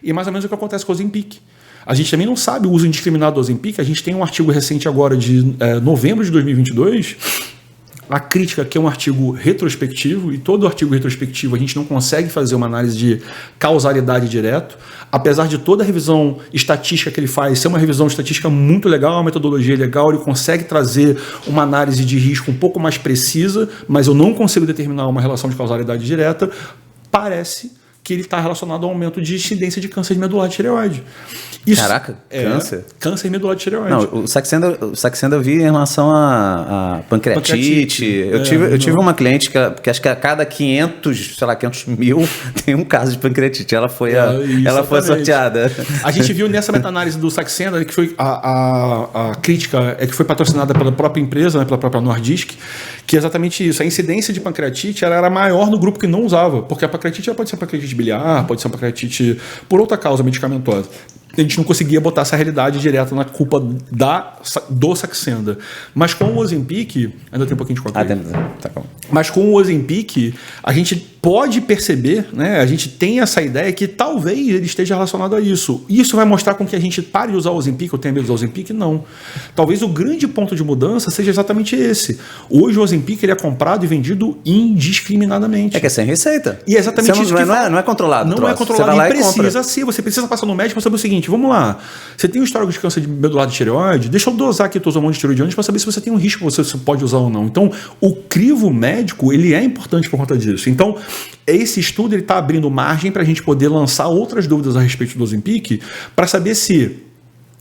E mais ou menos o que acontece com o Ozempic. A gente também não sabe o uso indiscriminado do Ozempic. A gente tem um artigo recente agora de novembro de 2022, a crítica, que é um artigo retrospectivo, e todo artigo retrospectivo a gente não consegue fazer uma análise de causalidade direto, apesar de toda a revisão estatística que ele faz ser uma revisão estatística muito legal, uma metodologia legal, ele consegue trazer uma análise de risco um pouco mais precisa, mas eu não consigo determinar uma relação de causalidade direta. Parece que ele está relacionado ao aumento de incidência de câncer de medula de tireoide. Isso. Caraca, câncer? Câncer medular de tireoide. Não, o Saxenda eu vi em relação a pancreatite. Eu tive uma cliente que acho que a cada 500 mil tem um caso de pancreatite. Ela foi sorteada. A gente viu nessa meta-análise do Saxenda que foi a crítica que foi patrocinada pela própria empresa, né, pela própria Nordisk, que é exatamente isso. A incidência de pancreatite ela era maior no grupo que não usava, porque a pancreatite pode ser pancreatite biliar, pode ser uma pancreatite por outra causa medicamentosa. A gente não conseguia botar essa realidade direta na culpa do Saxenda. Mas com o Ozempic, ainda tem um pouquinho de conta aí. Tá bom. Mas com o Ozempic, a gente pode perceber, né? A gente tem essa ideia que talvez ele esteja relacionado a isso. Isso vai mostrar com que a gente pare de usar o Ozempic, ou tenha medo de usar o Ozempic? Não. Talvez o grande ponto de mudança seja exatamente esse. Hoje o Ozempic ele é comprado e vendido indiscriminadamente. É que é sem receita. E é exatamente isso. Não é controlado. Não é controlado. E precisa ser. Você precisa passar no médico para saber o seguinte, vamos lá. Você tem um histórico de câncer de medular de tireoide? Deixa eu dosar aqui teus hormônios tireoidianos para saber se você tem um risco, você pode usar ou não. Então, o crivo médico, ele é importante por conta disso. Então, esse estudo está abrindo margem para a gente poder lançar outras dúvidas a respeito do Ozempic para saber se...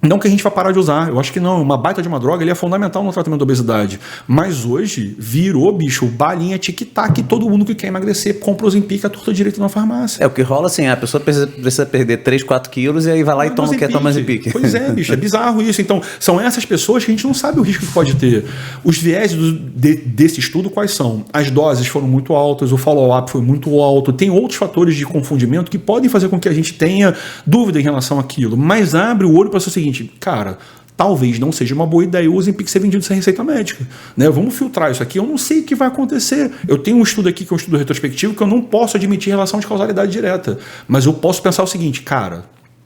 Não que a gente vá parar de usar, eu acho que não. Uma baita de uma droga ele é fundamental no tratamento da obesidade. Mas hoje virou, bicho, balinha tic-tac. Todo mundo que quer emagrecer compra o Ozempic à torta direito na farmácia. É o que rola assim, a pessoa precisa perder 3, 4 quilos e aí vai lá e toma Ozempic. Pois é, bicho, é bizarro isso. Então, são essas pessoas que a gente não sabe o risco que pode ter. Os viés desse estudo quais são? As doses foram muito altas, o follow-up foi muito alto, tem outros fatores de confundimento que podem fazer com que a gente tenha dúvida em relação àquilo. Mas abre o olho para ser o seguinte, cara, talvez não seja uma boa ideia o Ozempic ser vendido sem receita médica, né? Vamos filtrar isso aqui, eu não sei o que vai acontecer. Eu tenho um estudo aqui que é um estudo retrospectivo que eu não posso admitir relação de causalidade direta, mas eu posso pensar o seguinte, cara,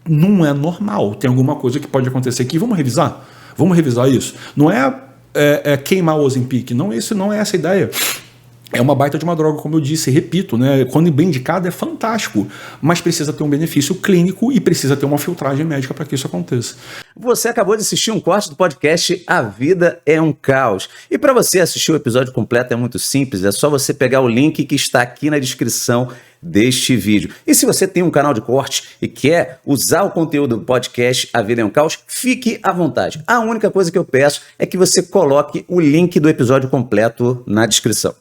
não é normal, tem alguma coisa que pode acontecer aqui, vamos revisar isso. Não é queimar o Ozempic, não é essa a ideia. É uma baita de uma droga, como eu disse, repito, né? Quando bem indicado é fantástico, mas precisa ter um benefício clínico e precisa ter uma filtragem médica para que isso aconteça. Você acabou de assistir um corte do podcast A Vida é um Caos. E para você assistir o episódio completo é muito simples, é só você pegar o link que está aqui na descrição deste vídeo. E se você tem um canal de corte e quer usar o conteúdo do podcast A Vida é um Caos, fique à vontade. A única coisa que eu peço é que você coloque o link do episódio completo na descrição.